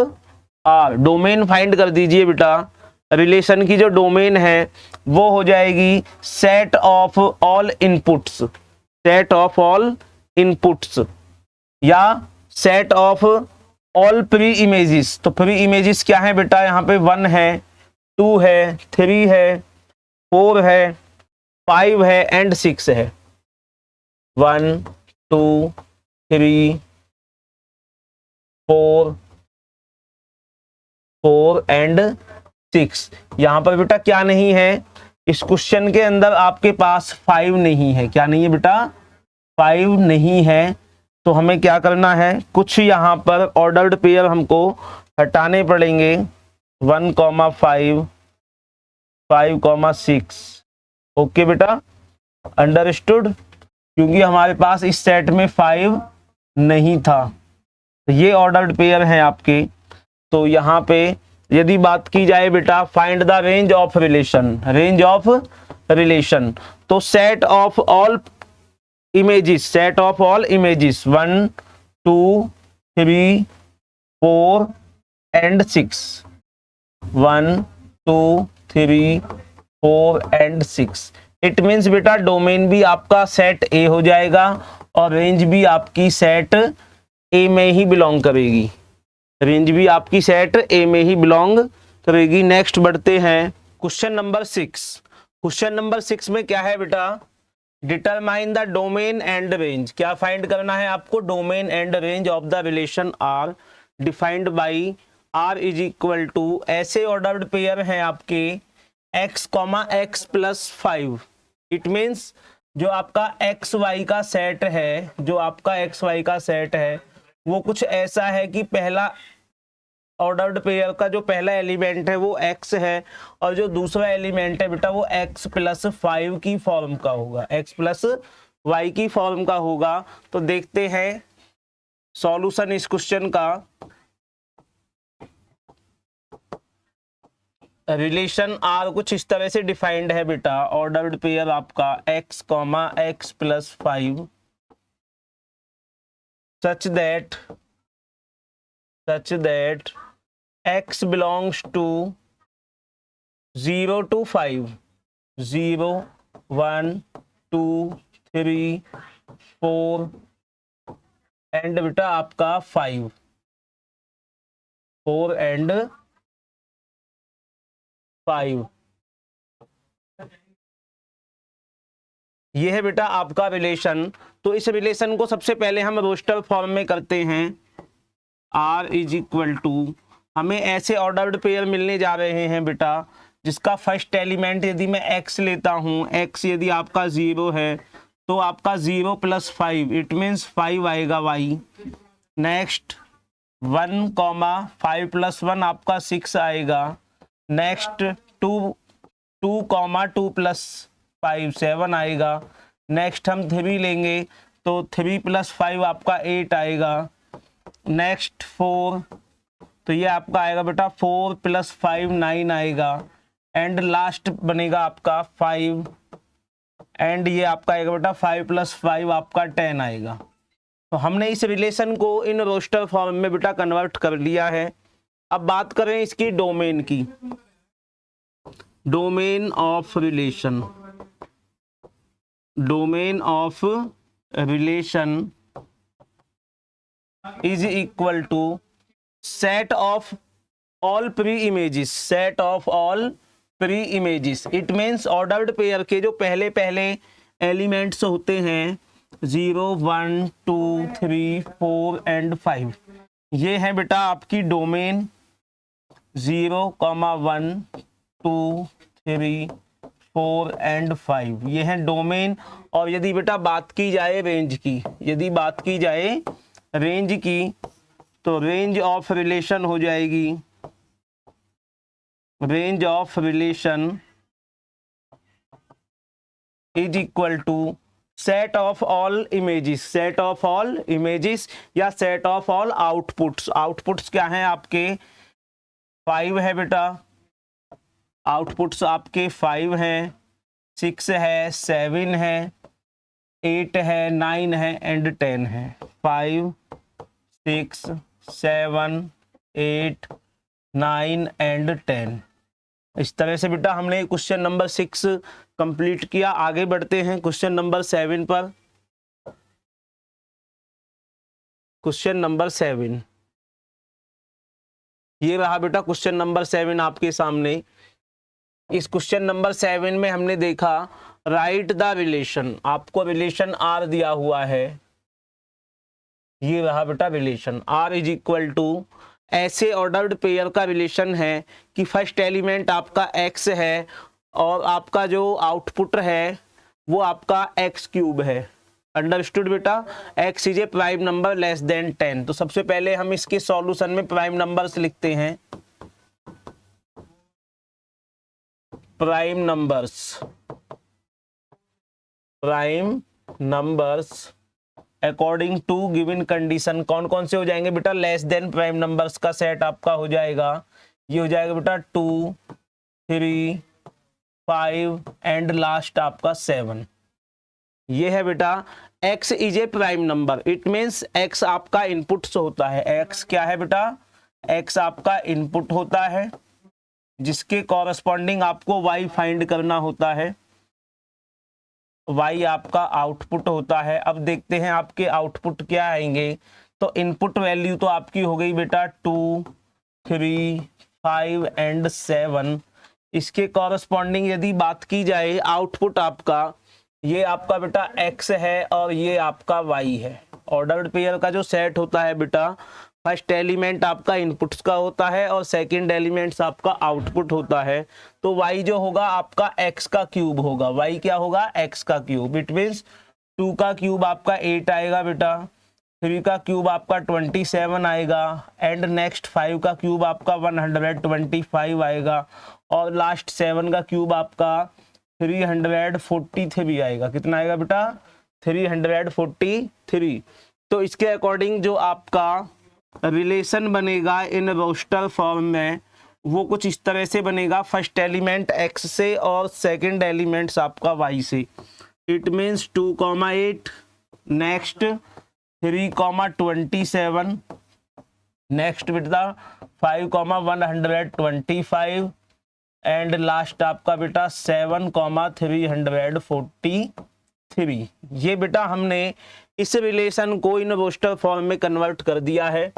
R। Domain find कर दीजिए बेटा। रिलेशन की जो डोमेन है वो हो जाएगी set of all inputs, set of all inputs या set of all preimages. तो प्री इमेजेस क्या है बेटा, यहाँ पे 1 है, 2 है, 3 है, 4 है, 5 है एंड 6 है। 1 2 3 4 एंड 6। यहाँ पर बेटा क्या नहीं है, इस क्वेश्चन के अंदर आपके पास 5 नहीं है। क्या नहीं है बेटा, 5 नहीं है। तो हमें क्या करना है, कुछ यहाँ पर ऑर्डर्ड पेयर हमको हटाने पड़ेंगे। 1,5 5,6। ओके बेटा, अंडरस्टूड। क्योंकि हमारे पास इस सेट में 5 नहीं था, तो ये ऑर्डर्ड पेयर हैं आपके। तो यहाँ पे यदि बात की जाए बेटा find the range of relation, range of relation, तो set of all images, set of all images 1 2 3 4 and 6, 1 2 3 4 and 6। It means बेटा डोमेन भी आपका सेट ए हो जाएगा और रेंज भी आपकी सेट ए में ही बिलोंग करेगी, रेंज भी आपकी सेट ए में ही बिलोंग करेगी। नेक्स्ट बढ़ते हैं क्वेश्चन नंबर 6। क्वेश्चन नंबर 6 में क्या है बेटा, determine the domain and range. क्या फाइंड करना है आपको, domain and range of the relation R defined by R is equal to, ऐसे ऑर्डर्ड पेयर हैं आपके x, x प्लस 5। इट मीन्स जो आपका एक्स वाई का सेट है, जो आपका एक्स वाई का सेट है वो कुछ ऐसा है कि पहला ऑर्डर्ड पेयर का जो पहला एलिमेंट है वो x है और जो दूसरा एलिमेंट है बेटा वो x प्लस 5 की फॉर्म का होगा, x प्लस y की फॉर्म का होगा। तो देखते हैं सॉल्यूशन इस क्वेश्चन का। रिलेशन आर कुछ इस तरह से डिफाइंड है बेटा, ऑर्डर्ड पेयर आपका x, x plus 5 such that x belongs to 0 to 5, 0 1 2 3 4 and बेटा आपका 5, 4 and 5। ये है बेटा आपका रिलेशन। तो इस रिलेशन को सबसे पहले हम रोस्टर फॉर्म में करते हैं। R इज इक्वल टू, हमें ऐसे ऑर्डर्ड पेयर मिलने जा रहे हैं बेटा जिसका फर्स्ट एलिमेंट यदि मैं x लेता हूं, x यदि आपका 0 है तो आपका 0 प्लस 5, इट मीन्स 5 आएगा y। नेक्स्ट 1, 5 प्लस 1 आपका 6 आएगा। नेक्स्ट 2, 2 प्लस 5 7 आएगा। नेक्स्ट हम 3 लेंगे तो 3 प्लस 5 आपका 8 आएगा। नेक्स्ट 4, तो ये आपका आएगा बेटा 4 प्लस 5 9 आएगा। एंड लास्ट बनेगा आपका 5 एंड ये आपका आएगा बेटा 5 प्लस 5 आपका 10 आएगा। तो हमने इस रिलेशन को इन रोस्टर फॉर्म में बेटा कन्वर्ट कर लिया है। अब बात करें इसकी डोमेन की, domain of relation, domain of relation is equal to set of all preimages, set of all preimages. It means ordered pair के जो पहले पहले एलिमेंट्स होते हैं 0 1 2 3 4 एंड 5, ये है बेटा आपकी डोमेन। 0, 1 2 3 4 एंड 5 ये है डोमेन। और यदि बेटा बात की जाए रेंज की, यदि बात की जाए रेंज की, तो रेंज ऑफ रिलेशन हो जाएगी, range of relation is equal to set of all images, set of all images या set of all outputs. Outputs क्या हैं आपके 5 है बेटा, आउटपुट्स आपके 5 हैं, 6 है, 7 है, 8 है, 9 है एंड 10 है। 5 6 7 8 9 एंड 10। इस तरह से बेटा हमने क्वेश्चन नंबर 6 कंप्लीट किया। आगे बढ़ते हैं क्वेश्चन नंबर 7 पर। क्वेश्चन नंबर 7, ये रहा बेटा क्वेश्चन नंबर 7 आपके सामने। इस क्वेश्चन नंबर 7 में हमने देखा राइट द रिलेशन, आपको रिलेशन आर दिया हुआ है, ये रहा बेटा relation R is equal to, ऐसे ऑर्डर्ड पेयर का रिलेशन है कि फर्स्ट एलिमेंट आपका x है और आपका जो आउटपुट है वो आपका x क्यूब है। अंडरस्टूड बेटा, x is A prime number less then 10। तो सबसे पहले हम इसके सॉल्यूशन में प्राइम नंबर्स लिखते हैं, prime numbers, prime numbers according to given condition. कौन कौन से हो जाएंगे बेटा, लेस देन प्राइम नंबर्स का सेट आपका हो जाएगा, ये हो जाएगा बेटा 2 3 5 एंड लास्ट आपका 7। ये है बेटा x is A prime number, it means x आपका इनपुट्स होता है। x क्या है बेटा, x आपका इनपुट होता है, जिसके कॉरस्पॉन्डिंग आपको y फाइंड करना होता है, y आपका आउटपुट होता है। अब देखते हैं आपके आउटपुट क्या आएंगे। तो इनपुट वैल्यू तो आपकी हो गई बेटा 2, 3, 5 एंड 7। इसके कॉरस्पॉन्डिंग यदि बात की जाए आउटपुट आपका, ये आपका बेटा x है और ये आपका y है। ऑर्डर्ड पेयर का जो सेट होता है बेटा, फर्स्ट एलिमेंट आपका इनपुट्स का होता है और सेकंड एलिमेंट्स आपका आउटपुट होता है। तो y जो होगा आपका x का क्यूब होगा। y क्या होगा? x का क्यूब। इट मीन्स 2 का क्यूब आपका 8 आएगा बेटा, 3 का क्यूब आपका 27 आएगा एंड नेक्स्ट 5 का क्यूब आपका 125 आएगा और लास्ट 7 का क्यूब आपका 343 आएगा। कितना आएगा बेटा? 343। तो इसके अकॉर्डिंग जो आपका रिलेशन बनेगा इन रोस्टर फॉर्म में, वो कुछ इस तरह से बनेगा। फर्स्ट एलिमेंट x से और सेकंड एलिमेंट्स आपका y से। इट मीन्स 2,8, नेक्स्ट 3,27, नेक्स्ट बेटा 5,125 एंड लास्ट आपका बेटा 7,343। ये बेटा हमने इस रिलेशन को इन रोस्टर फॉर्म में कन्वर्ट कर दिया है,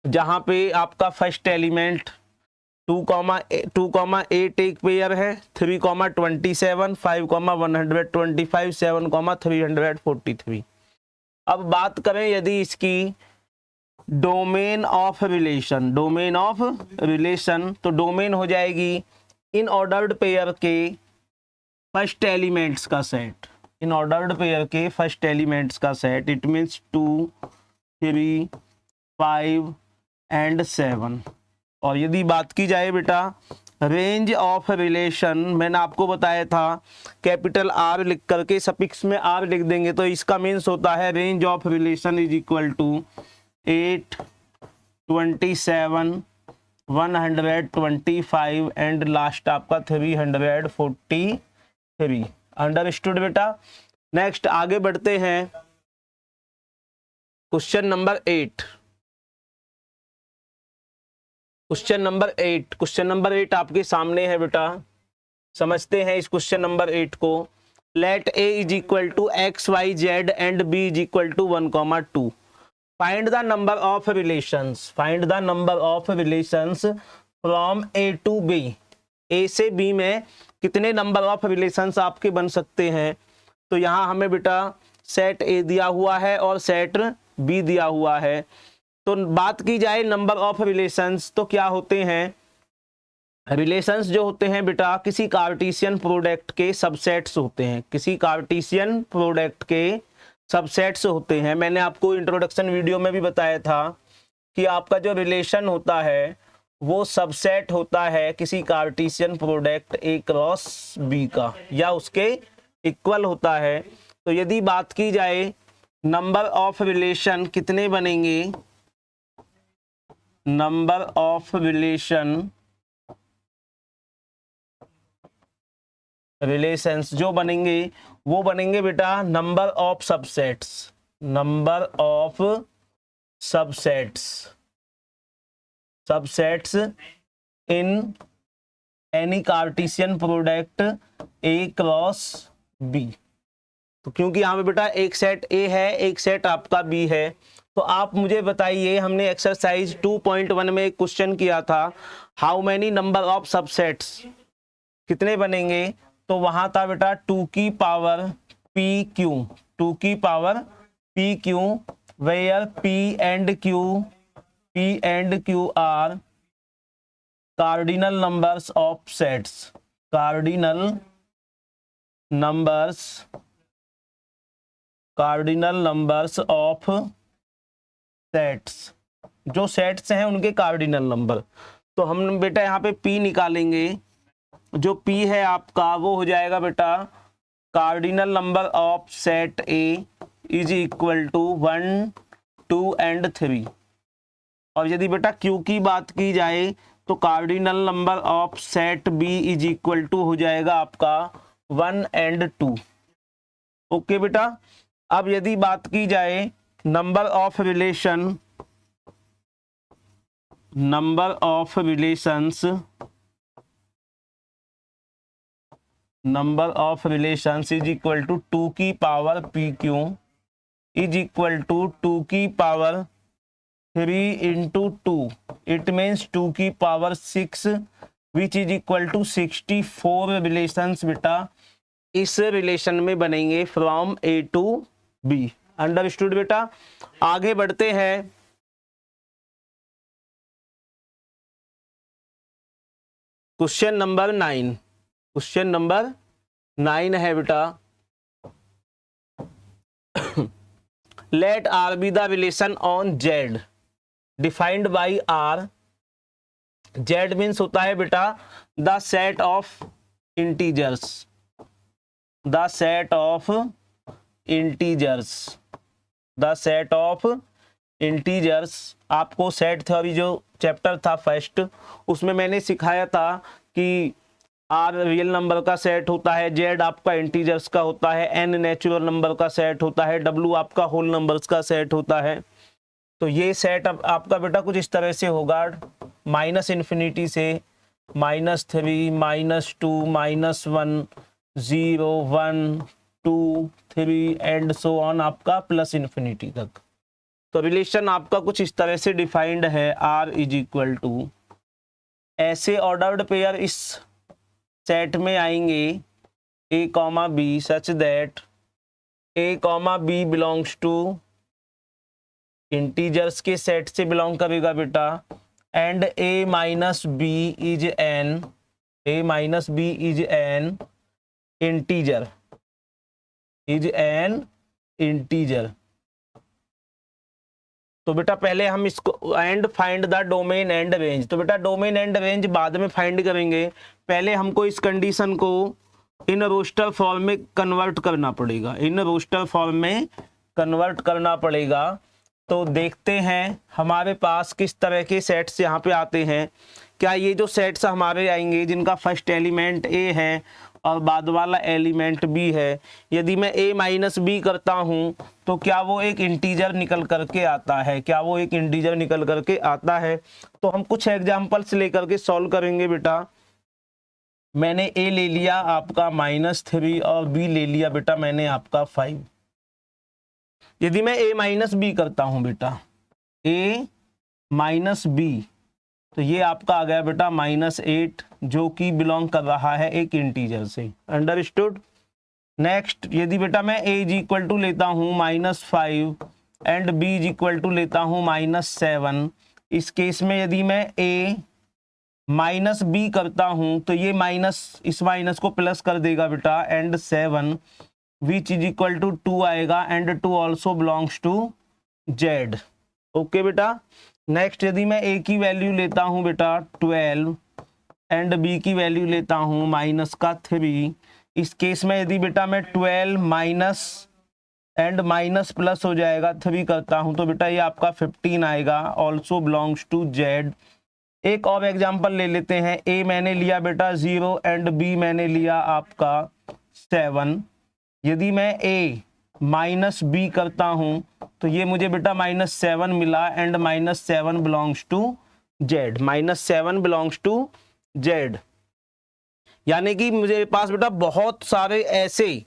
जहां पे आपका फर्स्ट एलिमेंट 2,8 एक पेयर है, 3,27, 5,125, 7,343। अब बात करें यदि इसकी डोमेन ऑफ रिलेशन, तो डोमेन हो जाएगी इन ऑर्डर्ड पेयर के फर्स्ट एलिमेंट्स का सेट। इन ऑर्डर्ड पेयर के फर्स्ट एलिमेंट्स का सेट। It means 2, 3, 5 and 7। और यदि बात की जाए बेटा रेंज ऑफ रिलेशन, मैंने आपको बताया था कैपिटल R लिख करके सफिक्स में R लिख देंगे, तो इसका मीन्स होता है range of relation is equal to 8, 27, 125 and last आपका 343। अंडरस्टूड बेटा? नेक्स्ट आगे बढ़ते हैं क्वेश्चन नंबर 8। क्वेश्चन नंबर 8 आपके सामने है बेटा। समझते हैं इस क्वेश्चन नंबर 8 को। Let a is equal to x y z and b is equal to 1,2। Find the number of relations from a to b। a से b में कितने नंबर ऑफ रिलेशंस आपके बन सकते हैं? तो यहाँ हमें बेटा सेट a दिया हुआ है और सेट b दिया हुआ है। तो बात की जाए नंबर ऑफ रिलेशंस, तो क्या होते हैं? रिलेशंस जो होते हैं बेटा किसी कार्टेशियन प्रोडक्ट के सबसेट्स होते हैं। मैंने आपको इंट्रोडक्शन वीडियो में भी बताया था कि आपका जो रिलेशन होता है वो सबसेट होता है किसी Cartesian product a cross b का, या उसके इक्वल होता है। तो यदि बात की जाए नंबर ऑफ रिलेशन कितने बनेंगे? नंबर ऑफ रिलेशंस जो बनेंगे वो बनेंगे बेटा number of subsets in any Cartesian product a cross b। तो क्योंकि यहाँ पे बेटा एक सेट A है, एक सेट आपका B है, तो आप मुझे बताइए, हमने एक्सरसाइज 2.1 में एक क्वेश्चन किया था, how many number of subsets, कितने बनेंगे? तो वहां था बेटा 2 की power p q, where p and q are cardinal numbers of sets. Cardinal numbers of sets, जो सेट्स हैं उनके कार्डिनल नंबर। तो हम बेटा यहाँ पे p निकालेंगे। जो p है आपका वो हो जाएगा बेटा cardinal number of set A is equal to 1, 2 and 3। और यदि बेटा q की बात की जाए तो cardinal number of set B is equal to हो जाएगा आपका 1 एंड 2। ओके बेटा। अब यदि बात की जाए number of relation number of relations is equal to 2 की power P Q is equal to 2 की पावर 3 इंटू 2, इट मीन्स 2 की पावर 6 which is equal to 64 relations बेटा इस रिलेशन में बनेंगे from A to B. Understood बेटा। आगे बढ़ते हैं। Question number 9। क्वेश्चन नंबर 9 है बेटा, let R be the relation on Z defined by R. Z means होता है बेटा the set of integers, the set of integers, the set of integers. आपको सेट थ्योरी जो चैप्टर था first, उसमें मैंने सिखाया था कि आर रियल नंबर का सेट होता है, जेड आपका इंटीजर्स का होता है, एन नेचुरल नंबर का सेट होता है, डब्ल्यू आपका होल नंबर्स का सेट होता है। तो ये सेट अब आपका बेटा कुछ इस तरह से होगा, माइनस इन्फिनिटी से -3, -2, -1, 0, 1, 2, 3 एंड सो ऑन आपका प्लस इन्फिनिटी तक। तो रिलेशन आपका कुछ इस तरह से डिफाइंड है, आर इज इक्वल टू, ऐसे ऑर्डर्ड पेयर इस सेट में आएंगे a comma b such that a comma b belongs to integers के सेट से बिलोंग करेगा बेटा, and a minus b is an, a minus b is an integer, is an integer. तो बेटा पहले हम इसको and find the domain and range, तो बेटा डोमेन एंड रेंज बाद में फाइंड करेंगे, पहले हमको इस कंडीशन को इन रोस्टर फॉर्म में कन्वर्ट करना पड़ेगा, इन रोस्टर फॉर्म में कन्वर्ट करना पड़ेगा। तो देखते हैं हमारे पास किस तरह के सेट्स यहाँ पे आते हैं। क्या ये जो सेट्स हमारे आएंगे जिनका फर्स्ट एलिमेंट ए है और बाद वाला एलिमेंट बी है, यदि मैं a माइनस बी करता हूँ तो क्या वो एक इंटीजर निकल करके आता है, क्या वो एक इंटीजर निकल करके आता है। तो हम कुछ एग्जांपल्स लेकर के सॉल्व करेंगे बेटा। मैंने a ले लिया आपका -3 और b ले लिया बेटा मैंने आपका 5। यदि मैं a माइनस बी करता हूँ बेटा, a माइनस बी, तो ये आपका आ गया बेटा -8 जो कि बिलोंग कर रहा है एक इंटीजर से। अंडरस्टूड। नेक्स्ट यदि बेटा मैं a इज इक्वल टू लेता हूँ -5 and b is equal to लेता हूँ -7, इस केस में यदि मैं a माइनस बी करता हूँ तो ये माइनस इस माइनस को प्लस कर देगा बेटा, and 7 which is equal to 2 आएगा, and 2 also belongs to Z. Okay बेटा। नेक्स्ट यदि मैं a की वैल्यू लेता हूँ बेटा 12 एंड b की वैल्यू लेता हूँ -3, इस केस में यदि बेटा मैं 12 माइनस एंड माइनस प्लस हो जाएगा 3 करता हूँ तो बेटा ये आपका 15 आएगा, ऑल्सो बिलोंग्स टू जेड। एक और एग्जांपल ले लेते हैं, a मैंने लिया बेटा 0 एंड b मैंने लिया आपका 7। यदि मैं a माइनस बी करता हूं तो ये मुझे बेटा -7 मिला, and -7 belongs to Z, -7 belongs to Z. यानी कि मुझे पास बेटा बहुत सारे ऐसे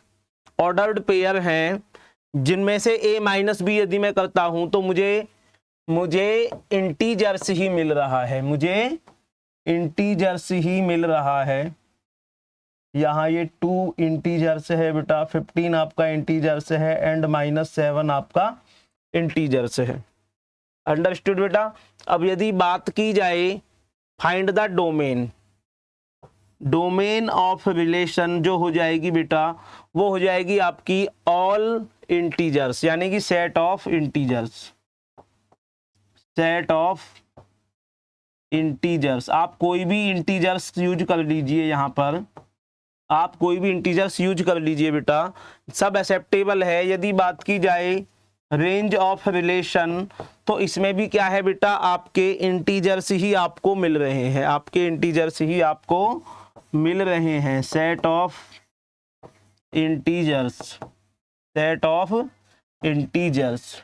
ऑर्डर्ड पेयर हैं जिनमें से a माइनस बी यदि मैं करता हूं तो मुझे इंटीजर्स ही मिल रहा है, मुझे इंटीजर्स ही मिल रहा है। यहाँ ये 2 इंटीजर्स है बेटा, 15 आपका इंटीजर्स है, एंड -7 आपका इंटीजर्स है। अंडरस्टूड बेटा। अब यदि बात की जाए find the domain, domain of relation जो हो जाएगी बेटा वो हो जाएगी आपकी ऑल इंटीजर्स, यानी कि set of integers, set of integers. आप कोई भी इंटीजर्स यूज कर लीजिए, यहाँ पर आप कोई भी इंटीजर्स यूज कर लीजिए बेटा, सब एक्सेप्टेबल है। यदि बात की जाए रेंज ऑफ रिलेशन तो इसमें भी क्या है बेटा, आपके इंटीजर्स ही आपको मिल रहे हैं, आपके इंटीजर्स ही आपको मिल रहे हैं। Set of integers, set of integers.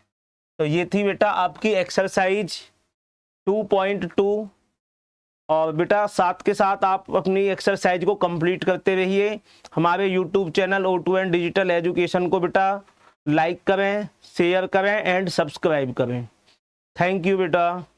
तो ये थी बेटा आपकी एक्सरसाइज 2.2। और बेटा साथ के साथ आप अपनी एक्सरसाइज को कंप्लीट करते रहिए। हमारे YouTube channel O2N digital education को बेटा लाइक करें, शेयर करें एंड सब्सक्राइब करें। थैंक यू बेटा।